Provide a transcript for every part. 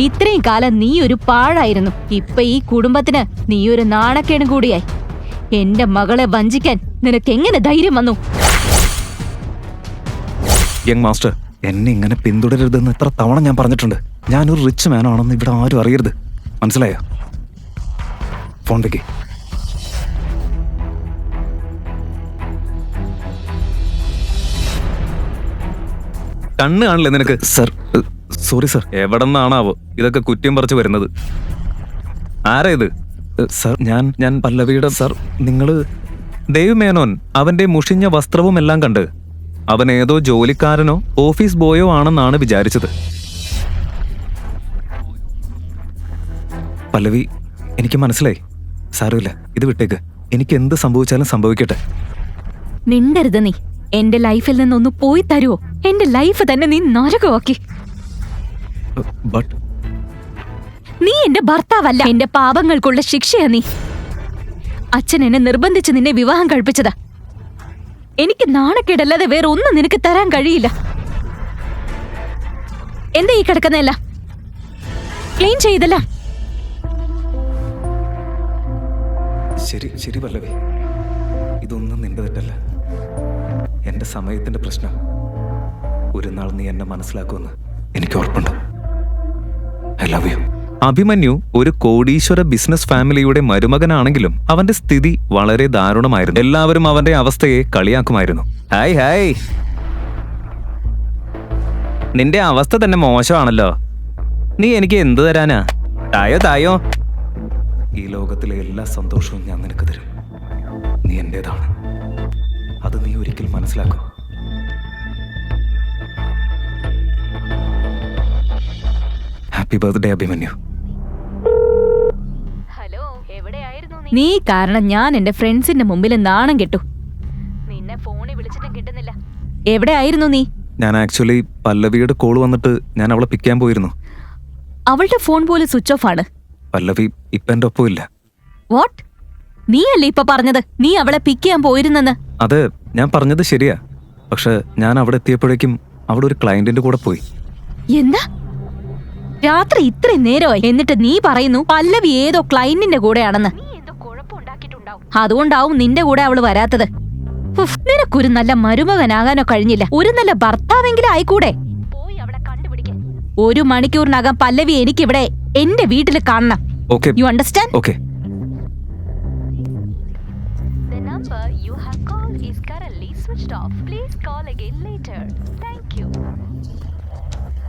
ഇത്രയും കാലം നീ ഒരു പാഴായിരുന്നു. ഇപ്പൊ ഈ കുടുംബത്തിന് നീ ഒരു നാണക്കേടും കൂടിയായി. എന്റെ മകളെ വഞ്ചിക്കാൻ നിനക്ക് എങ്ങനെ ധൈര്യം വന്നു? യങ് മാസ്റ്റർ, എന്നെ ഇങ്ങനെ പിന്തുടരരുതെന്ന് എത്ര തവണ ഞാൻ പറഞ്ഞിട്ടുണ്ട്. ഞാനൊരു റിച്ച് മാൻ ആണെന്ന് ഇവിടെ ആരും അറിയരുത്, മനസ്സിലായോ? ഫോൺ വെക്കേ. കണ്ണ് കാണില്ലേ നിനക്ക്? Sir, sorry sir. എവിടെ നിന്നാണാവോ ഇതൊക്കെ കുറ്റം പറിച്ചു വരുന്നത്? ആരാ ഇത്? സർ, ഞാൻ പല്ലവിയുടെ. സർ, നിങ്ങള് ദേവ് മേനോൻ അവന്റെ മുഷിഞ്ഞ വസ്ത്രവും എല്ലാം കണ്ട് അവൻ ഏതോ ജോലിക്കാരനോ ഓഫീസ് ബോയോ ആണെന്നാണ് വിചാരിച്ചത്. പല്ലവി, എനിക്ക് മനസ്സിലായി. സാരമില്ല, ഇത് വിട്ടേക്ക്. എനിക്ക് എന്ത് സംഭവിച്ചാലും സംഭവിക്കട്ടെ. മിണ്ടരുത് നീ. എന്റെ ലൈഫിൽ നിന്നൊന്ന് പോയി തരുവോ? എന്റെ ലൈഫ് തന്നെ നീ നരകമാക്കി. നീ എന്റെ ഭർത്താവല്ല, എന്റെ പാപങ്ങൾക്കുള്ള ശിക്ഷയാ നീ. അച്ഛൻ എന്നെ നിർബന്ധിച്ച് നിന്നെ വിവാഹം കഴിപ്പിച്ചതാ. എനിക്ക് നാണക്കേടല്ലാതെ വേറെ ഒന്നും നിനക്ക് തരാൻ കഴിയില്ല. എന്താ ഈ കിടക്കുന്നല്ല? ക്ലീൻ ചെയ്തല്ല? ശരി ശരി പല്ലവി, ഇതൊന്നും നിന്റെ തെറ്റല്ല. എന്റെ സമയത്തിന്റെ പ്രശ്നം. ഒരു നാൾ നീ എന്നെ മനസ്സിലാക്കുമെന്ന് എനിക്ക് ഉറപ്പുണ്ട്. I love you. അഭിമന്യു ഒരു കോടീശ്വര ബിസിനസ് ഫാമിലിയുടെ മരുമകനാണെങ്കിലും അവന്റെ സ്ഥിതി വളരെ ദാരുണമായിരുന്നു. എല്ലാവരും അവന്റെ അവസ്ഥയെ കളിയാക്കുമായിരുന്നു. ഹായ് ഹായ്, നിന്റെ അവസ്ഥ തന്നെ മോശമാണല്ലോ. നീ എനിക്ക് എന്ത് തരാനാ? തായോ തായോ. ഈ ലോകത്തിലെ എല്ലാ സന്തോഷവും ഞാൻ നിനക്ക് തരും. നീ എന്റേതാണ്. അത് നീ ഒരിക്കൽ മനസ്സിലാക്കും. Happy birthday Abhimanyu. നീ കാരണം ഞാൻ എന്റെ ഫ്രണ്ട്സിന്റെ മുമ്പിൽ നാണം കെട്ടു. നിന്നെ ഫോണിൽ വിളിച്ചിട്ടും കിട്ടുന്നില്ല. എവിടെയായിരുന്നു നീ? ഞാൻ ആക്ച്വലി പല്ലവിയുടെ കോൾ വന്നിട്ട് ഞാൻ അവളെ പിക്കാൻ പോയിരുന്നു. അവളുടെ ഫോൺ പോലും സ്വിച്ച് ഓഫ് ആണ്. പല്ലവി ഇപ്പൊ എന്റെ ഒപ്പം ഇല്ല. വാട്ട്? നീ അല്ലേ ഇപ്പൊ പറഞ്ഞത് നീ അവളെ പിക്ക് ചെയ്യാൻ പോയിരുന്നെന്ന്? അത് ഞാൻ പറഞ്ഞത് ശരിയാ. പക്ഷെ ഞാൻ അവിടെ എത്തിയപ്പോഴേക്കും അവിടെ ഒരു ക്ലയന്റിന്റെ കൂടെ പോയി. എന്താ? രാത്രി ഇത്രയും നേരമായി എന്നിട്ട് നീ പറയുന്നു പല്ലവി ഏതോ ക്ലയന്റിന്റെ കൂടെയാണെന്ന്. അതുകൊണ്ടാവും നിന്റെ കൂടെ അവള് വരാത്തത്. നിനക്കൊരു നല്ല മരുമകനാകാനോ കഴിഞ്ഞില്ല. ഒരു നല്ല ഭർത്താവെങ്കിലും ആയിക്കൂടെ? ഒരു മണിക്കൂറിനകം പല്ലവി എനിക്കിവിടെ എന്റെ വീട്ടിൽ കാണണം. You understand? ഓക്കേ.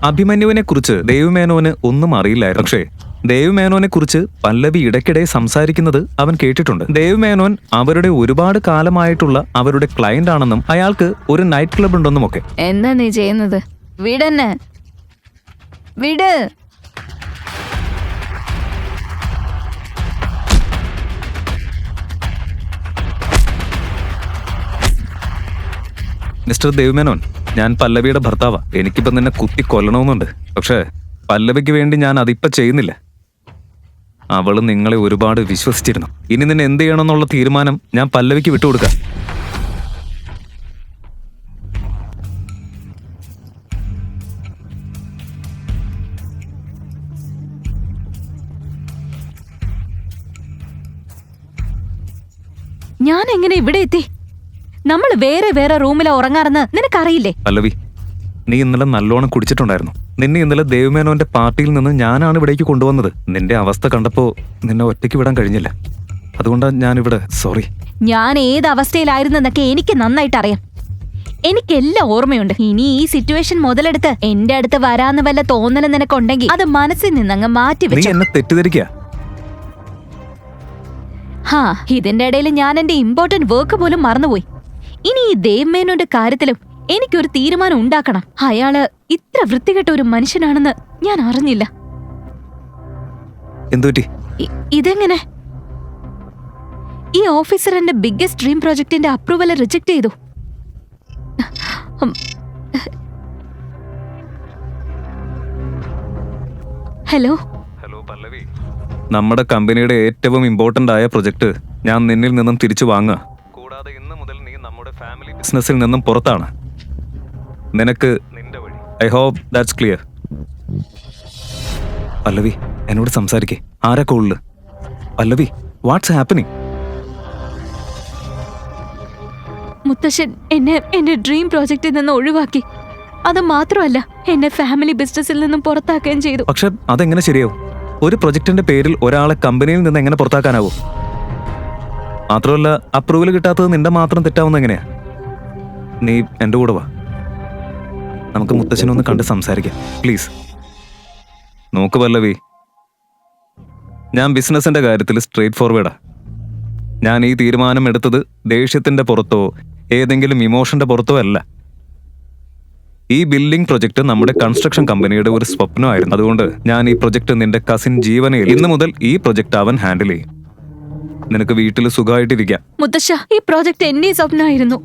അഭിമന്യുവിനെ കുറിച്ച് ദേവ്മേനോന് ഒന്നും അറിയില്ലായിരുന്നു. പക്ഷേ ദേവ്മേനോനെ കുറിച്ച് പല്ലവി ഇടയ്ക്കിടെ സംസാരിക്കുന്നത് അവൻ കേട്ടിട്ടുണ്ട്. ദേവ്മേനോൻ അവരുടെ ഒരുപാട് കാലമായിട്ടുള്ള അവരുടെ ക്ലയന്റ് ആണെന്നും അയാൾക്ക് ഒരു നൈറ്റ് ക്ലബ് ഉണ്ടെന്നും ഒക്കെ. എന്താ നീ ചെയ്യുന്നത്? വിടന്നെ, വിട്. മിസ്റ്റർ ദേവ്മേനോൻ, ഞാൻ പല്ലവിയുടെ ഭർത്താവാ. എനിക്കിപ്പോ നിന്നെ കുത്തി കൊല്ലണമെന്നുണ്ട്. പക്ഷേ പല്ലവിക്ക് വേണ്ടി ഞാൻ അതിപ്പോ ചെയ്യുന്നില്ല. അവള് നിങ്ങളെ ഒരുപാട് വിശ്വസിച്ചിരുന്നു. ഇനി നിന്നെ എന്ത് ചെയ്യണമെന്നുള്ള തീരുമാനം ഞാൻ പല്ലവിക്ക് വിട്ടുകൊടുക്കാം. ഞാൻ എങ്ങനെ ഇവിടെ എത്തി? നമ്മൾ വേറെ വേറെ റൂമിലാ ഉറങ്ങാറെന്ന് നിനക്കറിയില്ലേ? പല്ലവി, നീ ഇന്നലെ നല്ലോണം കുടിച്ചിട്ടുണ്ടായിരുന്നു. നിന്നെ ഇന്നലെ ദേവ്മേനോന്റെ പാർട്ടിയിൽ നിന്ന് ഞാനാണ് ഇവിടേക്ക് കൊണ്ടുവന്നത്. നിന്റെ അവസ്ഥ കണ്ടപ്പോ നിന്നെ ഒറ്റയ്ക്ക് വിടാൻ കഴിഞ്ഞില്ല. അതുകൊണ്ടാണ് ഞാനിവിടെ. സോറി. ഞാൻ ഏത് അവസ്ഥയിലായിരുന്നെന്നൊക്കെ എനിക്ക് നന്നായിട്ട് അറിയാം. എനിക്കെല്ലാം ഓർമ്മയുണ്ട്. ഇനി ഈ സിറ്റുവേഷൻ മുതലെടുത്ത് എന്റെ അടുത്ത് വരാന്ന് വല്ല തോന്നലും നിനക്കുണ്ടെങ്കിൽ അത് മനസ്സിൽ നിന്നങ്ങ് മാറ്റി വെച്ചു. നീ എന്നെ തെറ്റിദ്ധരിക്കുക. ഹാ, ഇതിന്റെ ഇടയിൽ ഞാൻ എന്റെ ഇമ്പോർട്ടന്റ് വർക്ക് പോലും മറന്നുപോയി. ഇനി ഈ ദേവ്മേനോന്റെ കാര്യത്തിലും എനിക്കൊരു തീരുമാനം ഉണ്ടാക്കണം. അയാള് ഇത്ര വൃത്തികെട്ട ഒരു മനുഷ്യനാണെന്ന് ഞാൻ അറിഞ്ഞില്ല. ഇതെങ്ങനെ? ഈ ഓഫീസർ എന്റെ ബിഗ്ഗസ്റ്റ് ഡ്രീം പ്രോജക്റ്റിന്റെ അപ്രൂവൽ റിജക്ട് ചെയ്തു. ഹലോ പല്ലവി, നമ്മുടെ കമ്പനിയുടെ ഏറ്റവും ഇമ്പോർട്ടന്റ് ആയ പ്രൊജക്ട് ഞാൻ നിന്നിൽ നിന്നും തിരിച്ചു വാങ്ങുക. കൂടാതെ ഇന്ന് മുതൽ നീ നമ്മുടെ ഫാമിലി ബിസിനസ്സിൽ നിന്നും പുറത്താണ്. നിനക്ക് നിന്റെ വഴി. I hope that's clear. Pallavi എന്നോട് സംസാരിക്കേ. ആരാ കോളില്? പല്ലവി, വാട്ട്സ് ഹാപ്പനിങ്? മുത്തശ്ശൻ എന്നെ എന്റെ ഡ്രീം പ്രോജക്റ്റിൽ നിന്ന് ഒഴിവാക്കി. അത് മാത്രമല്ല, എന്നെ ഫാമിലി ബിസിനസ്സിൽ നിന്നും പുറത്താക്കുകയും ചെയ്തു. പക്ഷെ അതെങ്ങനെ ശരിയാവും? ഒരു പ്രൊജക്ടിന്റെ പേരിൽ ഒരാളെ കമ്പനിയിൽ നിന്ന് എങ്ങനെ പുറത്താക്കാനാവോ? മാത്രമല്ല, അപ്രൂവൽ കിട്ടാത്തത് നിന്റെ മാത്രം തെറ്റാവുന്ന എങ്ങനെയാ? നീ എൻ്റെ കൂടെ വാ, നമുക്ക് മുത്തശ്ശനൊന്ന് കണ്ട് സംസാരിക്കാം പ്ലീസ്. നോക്ക് പല്ലവി, ഞാൻ ബിസിനസിന്റെ കാര്യത്തിൽ സ്ട്രേറ്റ് ഫോർവേഡാ. ഞാൻ ഈ തീരുമാനം എടുത്തത് ദേഷ്യത്തിന്റെ പുറത്തോ ഏതെങ്കിലും ഇമോഷന്റെ പുറത്തോ അല്ല. ഈ ബിൽഡിംഗ് പ്രൊജക്ട് നമ്മുടെ കൺസ്ട്രക്ഷൻ കമ്പനിയുടെ ഒരു സ്വപ്നമായിരുന്നു. അതുകൊണ്ട് ഞാൻ ഈ പ്രൊജക്ട് നിന്റെ കസിൻ ജീവനെ ഇന്ന് മുതൽ ഈ പ്രൊജക്ട് അവൻ ഹാൻഡിൽ ചെയ്യും. നിനക്ക് വീട്ടിൽ സുഖമായിട്ടിരിക്കാം. മുത്തശ്ശ, ഈ പ്രോജക്റ്റ് എന്റെ സ്വപ്നമായിരുന്നു.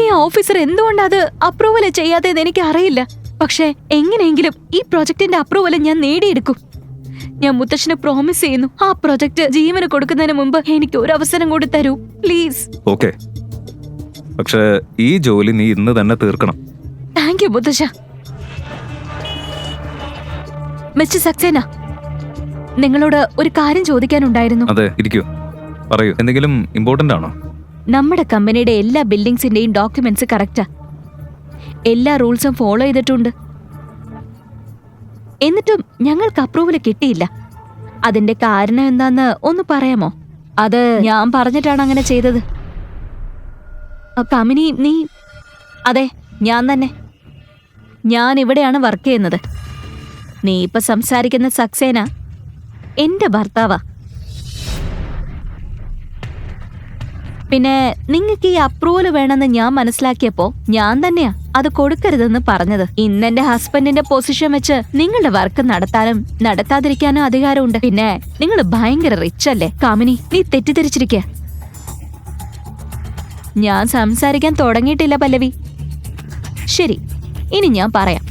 ഈ ഓഫീസർ എന്തുകൊണ്ട് അത് അപ്രൂവൽ ചെയ്യാത്തതെന്ന് എനിക്ക് അറിയില്ല. പക്ഷെ എങ്ങനെയെങ്കിലും ഈ പ്രോജക്റ്റിന്റെ അപ്രൂവൽ ഞാൻ നേടിയെടുക്കും. ഞാൻ മുത്തശ്ശന് പ്രോമിസ് ചെയ്യുന്നു, ആ പ്രോജക്റ്റ് ജീവന് കൊടുക്കുന്നതിന് മുമ്പ് എനിക്ക് ഒരു അവസരം കൂടി തരൂ പ്ലീസ്. ഓക്കെ, പക്ഷെ ഈ ജോലി നീ ഇന്ന് തന്നെ തീർക്കണം. താങ്ക് യു മുത്തശ്ശ. മിസ്റ്റർ സക്സേന, നിങ്ങളോട് ഒരു കാര്യം ചോദിക്കാനുണ്ടായിരുന്നു. അതെ, ഇരിക്കൂ, പറയൂ. എന്തെങ്കിലും ഇമ്പോർട്ടന്റ് ആണോ? നമ്മുടെ കമ്പനിയുടെ എല്ലാ ബിൽഡിംഗ്സിന്റെയും ഡോക്യുമെന്റ്സ് കറക്റ്റാ. എല്ലാ റൂൾസും ഫോളോ ചെയ്തിട്ടുണ്ട്. എന്നിട്ടും ഞങ്ങൾക്ക് അപ്രൂവൽ കിട്ടിയില്ല. അതിന്റെ കാരണം എന്താന്ന് ഒന്ന് പറയാമോ? അത് ഞാൻ പറഞ്ഞിട്ടാണ് അങ്ങനെ ചെയ്തത്. കമ്പനി നീ? അതെ, ഞാൻ തന്നെ. ഞാൻ ഇവിടെയാണ് വർക്ക് ചെയ്യുന്നത്. നീ ഇപ്പൊ സംസാരിക്കുന്ന സക്സേന എന്റെ ഭർത്താവാ. പിന്നെ നിങ്ങൾക്ക് ഈ അപ്രൂവൽ വേണമെന്ന് ഞാൻ മനസ്സിലാക്കിയപ്പോ ഞാൻ തന്നെയാ അത് കൊടുക്കരുതെന്ന് പറഞ്ഞത്. ഇന്നെന്റെ ഹസ്ബൻഡിന്റെ പൊസിഷൻ വെച്ച് നിങ്ങളുടെ വർക്ക് നടത്താനും നടത്താതിരിക്കാനും അധികാരമുണ്ട്. പിന്നെ നിങ്ങൾ ഭയങ്കര റിച്ച് അല്ലേ കാമിനി? നീ തെറ്റിദ്ധരിച്ചിരിക്കുക. ഞാൻ സംസാരിക്കാൻ തുടങ്ങിയിട്ടില്ല പല്ലവി. ശരി, ഇനി ഞാൻ പറയാം.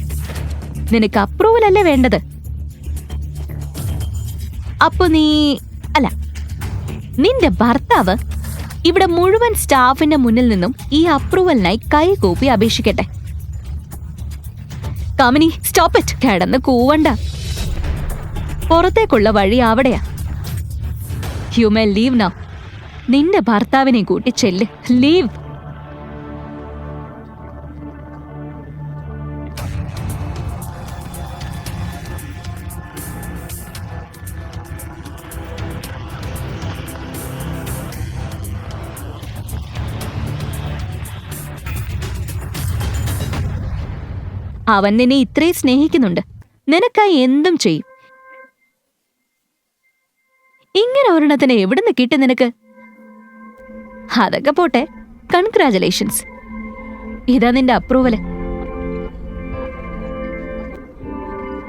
നിനക്ക് അപ്രൂവൽ അല്ലേ വേണ്ടത്? അപ്പൊ നിന്റെ ഭർത്താവ് ഇവിടെ മുഴുവൻ സ്റ്റാഫിന്റെ മുന്നിൽ നിന്നും ഈ അപ്രൂവലിനായി കൈകൂപ്പി അപേക്ഷിക്കട്ടെ. കാമിനി, സ്റ്റോപ്പ് ഇറ്റ്. കിടന്ന് കൂവണ്ട. പുറത്തേക്കുള്ള വഴി അവിടെയാ. You may leave now. നിന്റെ ഭർത്താവിനെ കൂട്ടി ചെല്ല്. ലീവ്. അവൻ നിന്നെ ഇത്രയും സ്നേഹിക്കുന്നുണ്ട്. നിനക്കായി എന്തും ചെയ്യും. ഇങ്ങനെ ഒരെണ്ണത്തിന് എവിടുന്ന് കിട്ടും നിനക്ക്? അതൊക്കെ പോട്ടെ, കൺഗ്രാജുലേഷൻസ്. ഇതാ നിന്റെ അപ്രൂവല്.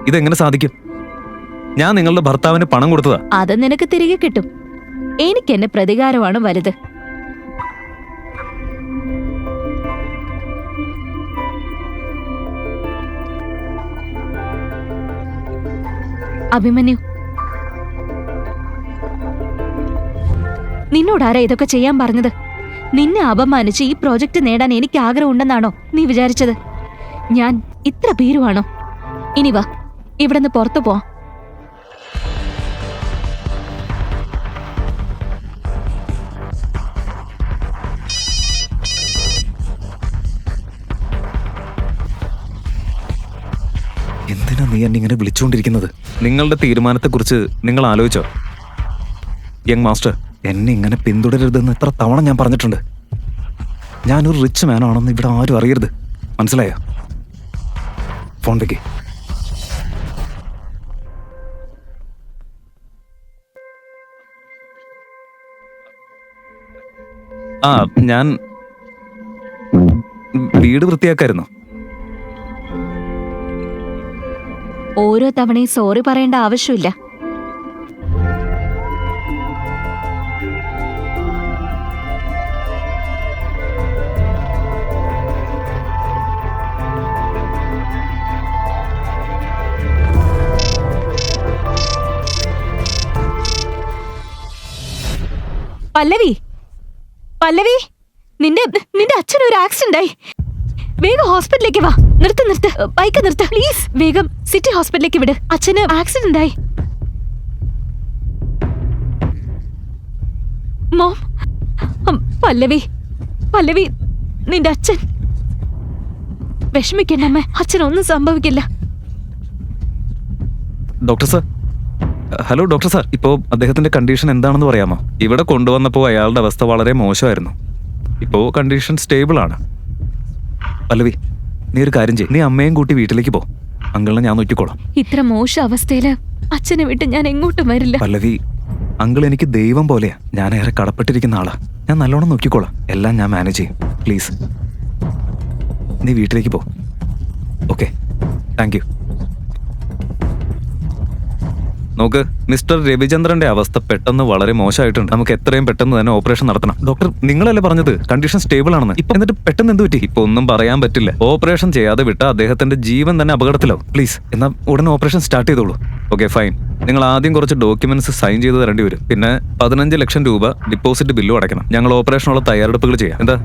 ഇതെങ്ങനെ സാധിക്കും? ഞാൻ നിങ്ങളുടെ ഭർത്താവിന് പണം കൊടുത്തതാ. അത് നിനക്ക് തിരികെ കിട്ടും. എനിക്ക് എന്റെ പ്രതികാരമാണ് വലുത്. അഭിമന്യു, നിന്നോടാരാ ഇതൊക്കെ ചെയ്യാൻ പറഞ്ഞത്? നിന്നെ അപമാനിച്ച് ഈ പ്രോജക്റ്റ് നേടാൻ എനിക്ക് ആഗ്രഹമുണ്ടെന്നാണോ നീ വിചാരിച്ചത്? ഞാൻ ഇത്ര ഭീരുവാണോ? ഇനി വാ, ഇവിടുന്ന് പുറത്തു പോ. എന്തിനാ നീ എന്നെ ഇങ്ങനെ വിളിച്ചുകൊണ്ടിരിക്കുന്നത്? നിങ്ങളുടെ തീരുമാനത്തെക്കുറിച്ച് നിങ്ങൾ ആലോചിച്ചോ? യങ് മാസ്റ്റർ, എന്നെ ഇങ്ങനെ പിന്തുടരരുതെന്ന് എത്ര തവണ ഞാൻ പറഞ്ഞിട്ടുണ്ട്. ഞാനൊരു റിച്ച് മാനാണെന്ന് ഇവിടെ ആരും അറിയരുത്, മനസ്സിലായോ? ഫോൺ വെക്കേ. ഞാൻ വീട് വൃത്തിയാക്കായിരുന്നു. ഓരോ തവണയും സോറി പറയേണ്ട ആവശ്യമില്ല. പല്ലവി, പല്ലവി, നിന്റെ അച്ഛനൊരു ആക്സിഡന്റ് ആയി. വേഗം ഹോസ്പിറ്റലിലേക്ക് വാ. നിർത്ത് ബൈക്ക് നിർത്ത് പ്ലീസ്. വേഗം സിറ്റി ഹോസ്പിറ്റലിലേക്ക് വിട്. അച്ഛന് ആക്സിഡന്റ് ആയി. മോം, പല്ലവി നിന്റെ അച്ഛൻ. വിഷമിക്കണ്ടമ്മേ, അച്ഛനൊന്നും സംഭവിക്കില്ല. Doctor sir, hello doctor sir, ഇപ്പോൾ അദ്ദേഹത്തിന്റെ കണ്ടീഷൻ എന്താണെന്ന് പറയാമോ? ഇവിടെ കൊണ്ടുവന്നപ്പോൾ അയാളുടെ അവസ്ഥ വളരെ മോശമായിരുന്നു. ഇപ്പോൾ കണ്ടീഷൻ സ്റ്റേബിൾ ആണ്. പല്ലവി, നീ ഒരു കാര്യം ചെയ്യ്, നീ അമ്മയും കൂട്ടി വീട്ടിലേക്ക് പോ. അങ്കിളിനെ ഞാൻ നോക്കിക്കോളാം. ഇത്ര മോശം അവസ്ഥയില് അച്ഛനെ വിട്ട് ഞാൻ എങ്ങോട്ടും വരില്ല. പല്ലവി, അങ്കിൾ എനിക്ക് ദൈവം പോലെയാ. ഞാൻ ഏറെ കടപ്പെട്ടിരിക്കുന്ന ആളാ. ഞാൻ നല്ലോണം നോക്കിക്കോളാം. എല്ലാം ഞാൻ മാനേജ് ചെയ്യും. പ്ലീസ് നീ വീട്ടിലേക്ക് പോ. Okay, thank you. നോക്ക്, മിസ്റ്റർ രവിചന്ദ്രന്റെ അവസ്ഥ പെട്ടെന്ന് വളരെ മോശമായിട്ടുണ്ട്. നമുക്ക് എത്രയും പെട്ടെന്ന് തന്നെ ഓപ്പറേഷൻ നടത്തണം. ഡോക്ടർ, നിങ്ങളല്ലേ പറഞ്ഞത് കണ്ടീഷൻ സ്റ്റേബിൾ ആണെന്ന്? ഇപ്പൊ എന്നിട്ട് പെട്ടെന്ന് എന്ത് പറ്റി? ഇപ്പൊ ഒന്നും പറയാൻ പറ്റില്ല. ഓപ്പറേഷൻ ചെയ്യാതെ വിട്ട അദ്ദേഹത്തിന്റെ ജീവൻ തന്നെ അപകടത്തിലാവും. പ്ലീസ് എന്നാ ഉടനെ ഓപ്പറേഷൻ സ്റ്റാർട്ട് ചെയ്തോളൂ. Okay fine. നിങ്ങൾ ആദ്യം കുറച്ച് ഡോക്യുമെന്റ്സ് സൈൻ ചെയ്ത് തരേണ്ടി വരും. പിന്നെ 15 ലക്ഷം രൂപ ഡിപ്പോസിറ്റ് ബില്ലും അടയ്ക്കണം. ഞങ്ങൾ ഓപ്പറേഷനുള്ള തയ്യാറെടുപ്പുകൾ ചെയ്യാം. എന്താ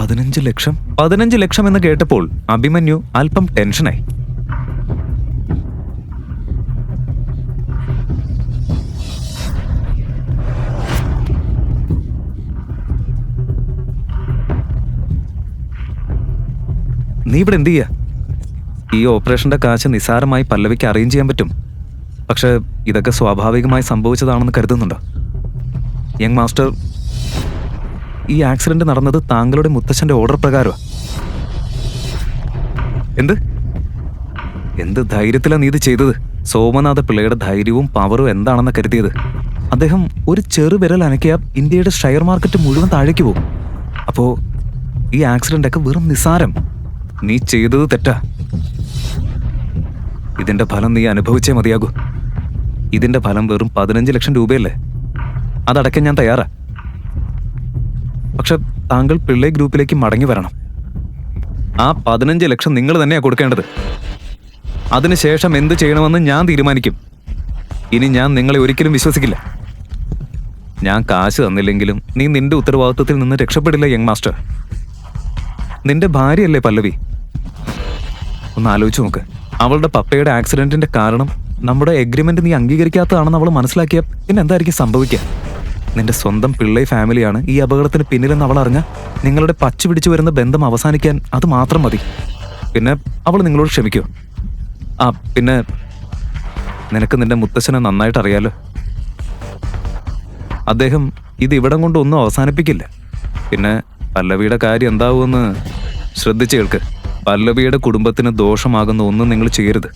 15 ലക്ഷം? 15 ലക്ഷം എന്ന് കേട്ടപ്പോൾ അഭിമന്യു അല്പം ടെൻഷനായി. നീ ഇവിടെ എന്ത് ചെയ്യാ? ഈ ഓപ്പറേഷന്റെ കാശ് നിസ്സാരമായി പല്ലവിക്ക് അറേഞ്ച് ചെയ്യാൻ പറ്റും. പക്ഷെ ഇതൊക്കെ സ്വാഭാവികമായി സംഭവിച്ചതാണെന്ന് കരുതുന്നുണ്ടോ? യങ് മാസ്റ്റർ, ഈ ആക്സിഡന്റ് നടന്നത് താങ്കളുടെ മുത്തച്ഛന്റെ ഓർഡർ പ്രകാരമാണ്. എന്ത് ധൈര്യത്തിലാണ് നീ ഇത് ചെയ്തത്? സോമനാഥ പിള്ളയുടെ ധൈര്യവും പവറും എന്താണെന്ന് കരുതിയത്? അദ്ദേഹം ഒരു ചെറുവിരൽ അനക്കിയ ഇന്ത്യയുടെ ഷെയർ മാർക്കറ്റ് മുഴുവൻ താഴേക്ക് പോകും. അപ്പോ ഈ ആക്സിഡന്റ് ഒക്കെ വെറും നിസ്സാരം. നീ ചെയ്തത് തെറ്റാ. ഇതിന്റെ ഫലം നീ അനുഭവിച്ചേ മതിയാകൂ. ഇതിന്റെ ഫലം വെറും 15 ലക്ഷം രൂപയല്ലേ? അതടയ്ക്കാൻ ഞാൻ തയ്യാറാ. പക്ഷെ താങ്കൾ പിള്ളை ഗ്രൂപ്പിലേക്ക് മടങ്ങി വരണം. ആ 15 ലക്ഷം നിങ്ങൾ തന്നെയാ കൊടുക്കേണ്ടത്. അതിനുശേഷം എന്ത് ചെയ്യണമെന്ന് ഞാൻ തീരുമാനിക്കും. ഇനി ഞാൻ നിങ്ങളെ ഒരിക്കലും വിശ്വസിക്കില്ല. ഞാൻ കാശ് തന്നില്ലെങ്കിലും നീ നിന്റെ ഉത്തരവാദിത്വത്തിൽ നിന്ന് രക്ഷപ്പെടില്ല യങ് മാസ്റ്റർ. നിന്റെ ഭാര്യയല്ലേ പല്ലവി? ഒന്ന് ആലോചിച്ച് നോക്ക്. അവളുടെ പപ്പയുടെ ആക്സിഡന്റിന്റെ കാരണം നമ്മുടെ എഗ്രിമെന്റ് നീ അംഗീകരിക്കാത്തതാണെന്ന് അവൾ മനസ്സിലാക്കിയ പിന്നെ എന്തായിരിക്കും സംഭവിക്കുക? നിന്റെ സ്വന്തം പിള്ളை ഫാമിലിയാണ് ഈ അപകടത്തിന് പിന്നിലെന്ന് അവൾ അറിഞ്ഞ നിങ്ങളുടെ പച്ചു പിടിച്ചു വരുന്ന ബന്ധം അവസാനിക്കാൻ അത് മാത്രം മതി. പിന്നെ അവൾ നിങ്ങളോട് ക്ഷമിക്കുമോ? ആ പിന്നെ നിനക്ക് നിന്റെ മുത്തച്ഛനെ നന്നായിട്ട് അറിയാലോ. അദ്ദേഹം ഇത് ഇവിടം കൊണ്ടൊന്നും അവസാനിപ്പിക്കില്ല. പിന്നെ പല്ലവിയുടെ കാര്യം എന്താവുമെന്ന് ശ്രദ്ധിച്ചു കേൾക്ക്. പല്ലവിയുടെ കുടുംബത്തിന് ദോഷമാകുന്ന ഒന്നും നിങ്ങൾ ചെയ്യരുത്.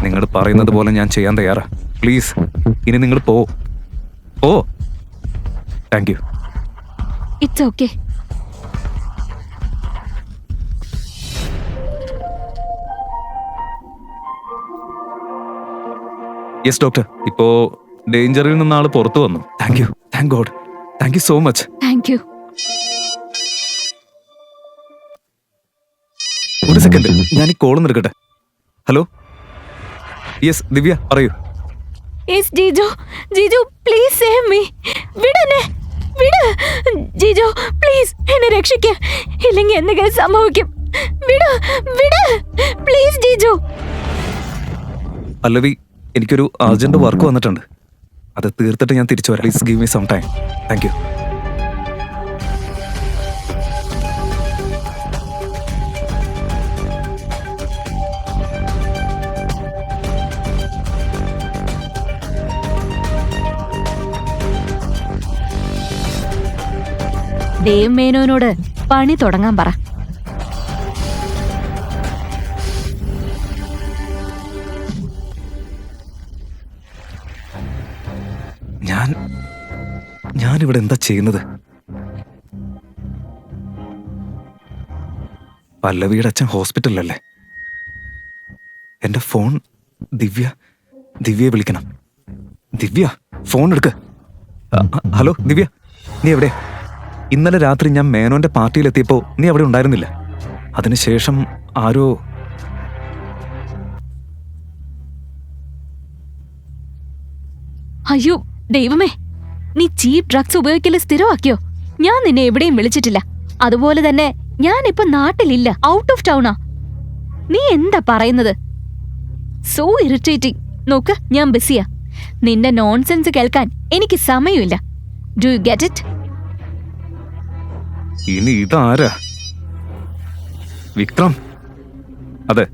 നിങ്ങൾ പറയുന്നത് പോലെ ഞാൻ ചെയ്യാൻ തയ്യാറാ. പ്ലീസ് ഇനി നിങ്ങൾ പോ. Thank you. It's okay. Yes doctor, ഇപ്പോ ഡേഞ്ചറിൽ നിന്ന് ആള് പുറത്തു വന്നു. Thank you, thank God, thank you so much. Thank you. ഒരു സെക്കൻഡ്, ഞാൻ ഈ കോൾ എടുക്കട്ടെ. ഹലോ, യെസ് ദിവ്യ, പറയൂ. Yes Jiju please save me. വിട് ജീജു പ്ലീസ്, എന്നെ രക്ഷിക്ക്. ഇല്ലെങ്കിൽ എന്തെങ്കിലും സംഭവിക്കും. വിട് പ്ലീസ് ജീജു. പല്ലവി, എനിക്കൊരു അർജന്റ് വർക്ക് വന്നിട്ടുണ്ട്. അത് തീർത്തിട്ട് ഞാൻ തിരിച്ചു വരാം. Please give me some time. Thank you. Dev മേനോനോട് പണി തുടങ്ങാൻ പറ. ഞാനിവിടെ എന്താ ചെയ്യുന്നത്? പല്ലവിയുടെ അച്ഛൻ ഹോസ്പിറ്റലിലല്ലേ? എന്റെ ഫോൺ ദിവ്യയെ വിളിക്കണം. ദിവ്യ, ഫോൺ എടുക്ക്. ഹലോ ദിവ്യ, നീ എവിടെ? ഇന്നലെ രാത്രി ഞാൻ മേനോന്റെ പാർട്ടിയിലെത്തിയപ്പോ നീ അവിടെ ഉണ്ടായിരുന്നില്ല. അതിനുശേഷം ആരോ അയ്യോ ദൈവമേ, നീ ചീപ്പ് ഡ്രഗ്സ് ഉപയോഗിക്കല് സ്ഥിരമാക്കിയോ? ഞാൻ നിന്നെ എവിടെയും വിളിച്ചിട്ടില്ല. അതുപോലെ തന്നെ ഞാനിപ്പോ നാട്ടിലില്ല, ഔട്ട് ഓഫ് ടൗണാ. നീ എന്താ പറയുന്നത്? So irritating. നോക്ക്, ഞാൻ ബിസിയാ. നിന്റെ നോൺസെൻസ് കേൾക്കാൻ എനിക്ക് സമയമില്ല. Do you get it? ഇനി ഇതാരാ? വിക്രം. അതെ,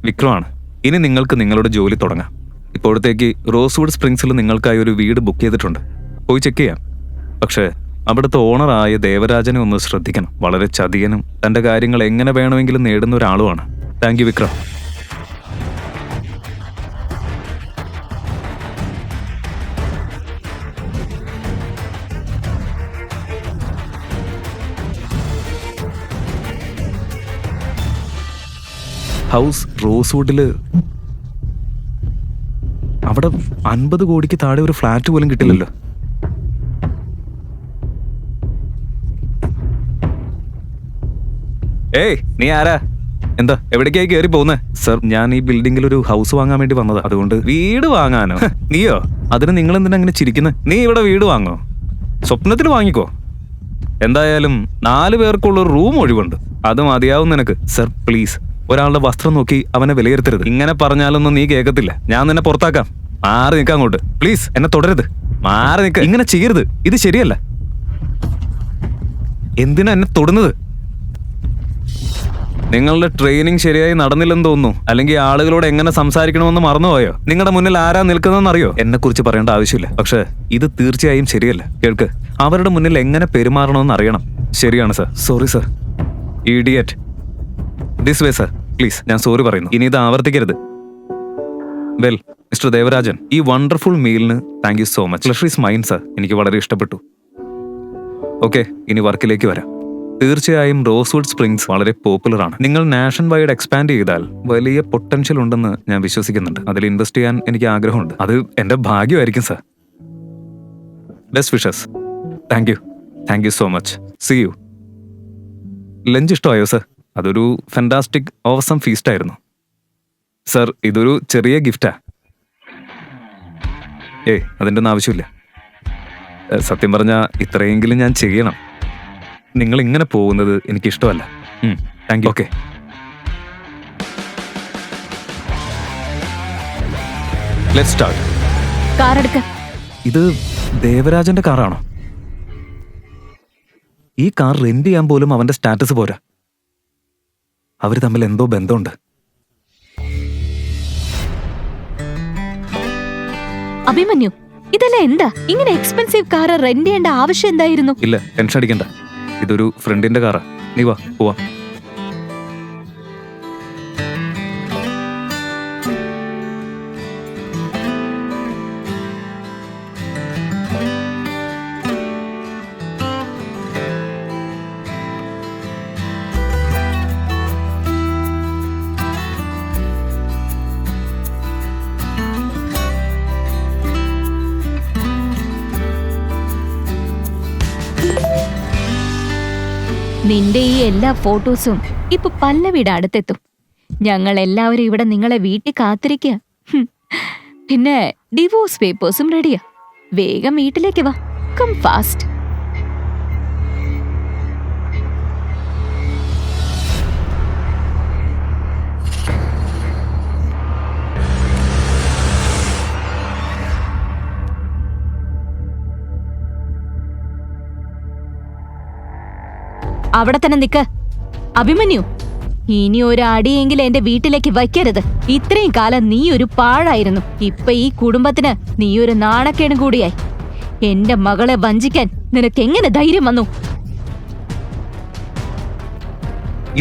വിക്രമാണ്. ഇനി നിങ്ങൾക്ക് നിങ്ങളുടെ ജോലി തുടങ്ങാം. ഇപ്പോഴത്തേക്ക് റോസ്വുഡ് സ്പ്രിങ്സിൽ നിങ്ങൾക്കായി ഒരു വീട് ബുക്ക് ചെയ്തിട്ടുണ്ട്. പോയി ചെക്ക് ചെയ്യാം. പക്ഷേ അവിടുത്തെ ഓണറായ ദേവരാജനെ ഒന്ന് ശ്രദ്ധിക്കണം. വളരെ ചതിയനും തന്റെ കാര്യങ്ങൾ എങ്ങനെ വേണമെങ്കിലും നേടുന്ന ഒരാളുമാണ്. Thank you Vikram. ഹൗസ് റോസ്വുഡില് അവിടെ 50 കോടിക്ക് താഴെ ഒരു ഫ്ലാറ്റ് പോലും കിട്ടില്ലല്ലോ. ഏയ്, നീ ആരാ? എന്താ എവിടേക്കായി കയറി പോകുന്നേ? സർ, ഞാൻ ഈ ബിൽഡിംഗിൽ ഒരു ഹൗസ് വാങ്ങാൻ വേണ്ടി വന്നതാ. അതുകൊണ്ട് വീട് വാങ്ങാനോ? നീയോ? അതിന് നിങ്ങൾ എന്തിനാ അങ്ങനെ ചിരിക്കുന്നത്? നീ ഇവിടെ വീട് വാങ്ങോ? സ്വപ്നത്തിൽ വാങ്ങിക്കോ. എന്തായാലും 4 പേർക്കുള്ള ഒരു റൂം ഒഴിവുണ്ട്. അത് മതിയാവും നിനക്ക്. സർ പ്ലീസ്, ഒരാളുടെ വസ്ത്രം നോക്കി അവനെ വിലയിരുത്തരുത്. ഇങ്ങനെ പറഞ്ഞാലൊന്നും നീ കേൾക്കത്തില്ല. ഞാൻ നിന്നെ പുറത്താക്കാം. മാറി നിൽക്കാൻ അങ്ങോട്ട്. പ്ലീസ്, എന്നെ തുടരുത്. മാറി നിൽക്ക. ഇങ്ങനെ ചെയ്യരുത്. ഇത് ശരിയല്ല. എന്തിനാ എന്നെ തൊടുന്നത്? നിങ്ങളുടെ ട്രെയിനിങ് ശരിയായി നടന്നില്ലെന്ന് തോന്നുന്നു. അല്ലെങ്കിൽ ആളുകളോട് എങ്ങനെ സംസാരിക്കണമെന്ന് മറന്നുപോയോ? നിങ്ങളുടെ മുന്നിൽ ആരാ നിൽക്കുന്നതെന്ന് അറിയോ? എന്നെ കുറിച്ച് പറയേണ്ട ആവശ്യമില്ല. പക്ഷെ ഇത് തീർച്ചയായും ശരിയല്ല. കേൾക്ക്, അവരുടെ മുന്നിൽ എങ്ങനെ പെരുമാറണമെന്ന് അറിയണം. ശരിയാണ് sir. Sorry sir. Idiot. This way sir, please. ഞാൻ സോറി പറയുന്നു. ഇനി ഇത് ആവർത്തിക്കരുത്. വെൽ, മിസ്റ്റർ ദേവരാജൻ, ഈ വണ്ടർഫുൾ മീലിന് thank you so much. Pleasure is mine sir. എനിക്ക് വളരെ ഇഷ്ടപ്പെട്ടു. ഓക്കെ, ഇനി വർക്കിലേക്ക് വരാം. തീർച്ചയായും റോസ്വുഡ് സ്പ്രിങ്സ് വളരെ പോപ്പുലറാണ്. നിങ്ങൾ നാഷൻ വൈഡ് എക്സ്പാൻഡ് ചെയ്താൽ വലിയ പൊട്ടൻഷ്യൽ ഉണ്ടെന്ന് ഞാൻ വിശ്വസിക്കുന്നുണ്ട്. അതിൽ ഇൻവെസ്റ്റ് ചെയ്യാൻ എനിക്ക് ആഗ്രഹമുണ്ട്. അത് എന്റെ ഭാഗ്യമായിരിക്കും sir. Best wishes. Thank you so much. See you. Lunch ഇഷ്ടമായോ സർ? അതൊരു ഫാന്റാസ്റ്റിക് ഓസം ഫീസ്റ്റ് ആയിരുന്നു സർ. ഇതൊരു ചെറിയ ഗിഫ്റ്റാ. അതിൻ്റെ ഒന്നും ആവശ്യമില്ല. സത്യം പറഞ്ഞാൽ ഇത്രയെങ്കിലും ഞാൻ ചെയ്യണം. നിങ്ങൾ ഇങ്ങനെ പോകുന്നത് എനിക്കിഷ്ടമല്ല. Thank you. Okay. Let's start. Car എടുക്ക. ഇത് ദേവരാജന്റെ കാറാണോ? ഈ കാർ റെന്റ് ചെയ്യാൻ പോലും അവന്റെ സ്റ്റാറ്റസ് പോരാ. അവര് തമ്മിൽ എന്തോ ബന്ധമുണ്ട്. അഭിമന്യു, ഇതെല്ലാം എന്താ? ഇങ്ങനെ എക്സ്പെൻസീവ് കാർ റെന്റ് ചെയ്യേണ്ട ആവശ്യം എന്തായിരുന്നു? ഇല്ല, ടെൻഷൻ അടിക്കണ്ട. ഇതൊരു ഫ്രണ്ടിന്റെ കാറാ. നീ വാ, പോവാ. നിന്റെ ഈ എല്ലാ ഫോട്ടോസും ഇപ്പൊ പല്ലവിയുടെ അടുത്തെത്തും. ഞങ്ങൾ എല്ലാവരും ഇവിടെ നിങ്ങളെ വീട്ടിൽ കാത്തിരിക്കുക. പിന്നെ ഡിവോഴ്സ് പേപ്പേഴ്സും റെഡിയാ. വേഗം വീട്ടിലേക്ക് വാ. Come fast. അവിടെ തന്നെ നിക്ക്. അഭിമന്യു, ഇനി ഒരു അടിയെങ്കിലും എന്റെ വീട്ടിലേക്ക് വയ്ക്കരുത്. ഇത്രയും കാലം നീ ഒരു പാഴായിരുന്നു. ഇപ്പൊ ഈ കുടുംബത്തിന് നീ ഒരു നാണക്കേടും കൂടിയായി. എന്റെ മകളെ വഞ്ചിക്കാൻ നിനക്ക് എങ്ങനെ ധൈര്യം വന്നു?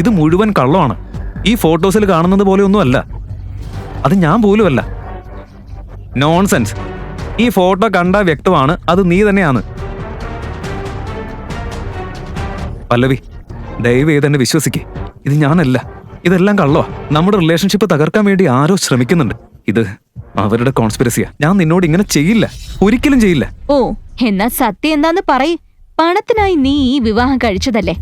ഇത് മുഴുവൻ കള്ളമാണ്. ഈ ഫോട്ടോസിൽ കാണുന്നത് പോലെ ഒന്നുമല്ല. അത് ഞാൻ പോലുമല്ല. നോൺസെൻസ്. ഈ ഫോട്ടോ കണ്ടാൽ വ്യക്തമാണ് അത് നീ തന്നെയാണ്. പല്ലവി, ദയവ് ചെയ്ത് എന്നെ വിശ്വസിക്കേ. ഇത് ഞാനല്ല. ഇതെല്ലാം കള്ളവാ. നമ്മുടെ റിലേഷൻഷിപ്പ് തകർക്കാൻ വേണ്ടി ആരോ ശ്രമിക്കുന്നുണ്ട്. ഇത് അവരുടെ കോൺസ്പിരസിയാ. ഞാൻ നിന്നോട് ഇങ്ങനെ ചെയ്യില്ല, ഒരിക്കലും ചെയ്യില്ല. ഓ, എന്നാ സത്യം എന്താന്ന് പറയ്. പണത്തിനായി നീ ഈ വിവാഹം കഴിച്ചതല്ലേ?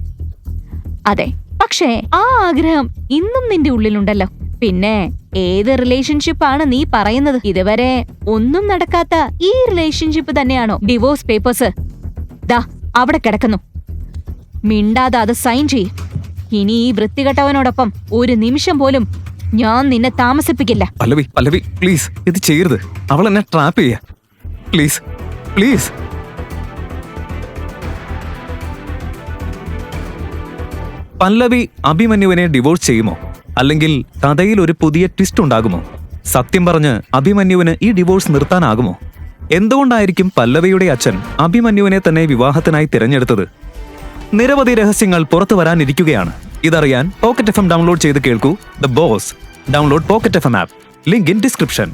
അതെ, പക്ഷേ ആ ആഗ്രഹം ഇന്നും നിന്റെ ഉള്ളിലുണ്ടല്ലോ. പിന്നെ ഏത് റിലേഷൻഷിപ്പാണ് നീ പറയുന്നത്? ഇതുവരെ ഒന്നും നടക്കാത്ത ഈ റിലേഷൻഷിപ്പ് തന്നെയാണോ ഡിവോഴ്സ് പേപ്പേഴ്സ്? ദാ അവിടെ കിടക്കുന്നു. മിണ്ടാതെ അത് സൈൻ ചെയ്യ്. ഇനി ഈ വൃത്തികെട്ടവനോടൊപ്പം ഒരു നിമിഷം പോലും ഞാൻ നിന്നെ താമസിപ്പിക്കില്ല. പല്ലവി പല്ലവി പ്ലീസ്, ഇത് ചെയ്യരുത്. അവൾ എന്നെ ട്രാപ്പ് ചെയ്യാ. Please please. പല്ലവി അഭിമന്യുവിനെ ഡിവോഴ്സ് ചെയ്യുമോ? അല്ലെങ്കിൽ കഥയിൽ ഒരു പുതിയ ട്വിസ്റ്റ് ഉണ്ടാകുമോ? സത്യം പറഞ്ഞ് അഭിമന്യുവിന് ഈ ഡിവോഴ്സ് നിർത്താനാകുമോ? എന്തുകൊണ്ടായിരിക്കും പല്ലവിയുടെ അച്ഛൻ അഭിമന്യുവിനെ തന്നെ വിവാഹത്തിനായി തിരഞ്ഞെടുത്തത്? നിരവധി രഹസ്യങ്ങൾ പുറത്തു വരാനിരിക്കുകയാണ്. ഇതറിയാൻ പോക്കറ്റ് FM ഡൗൺലോഡ് ചെയ്ത് കേൾക്കൂ. The boss. Download pocket FM app. Link in description.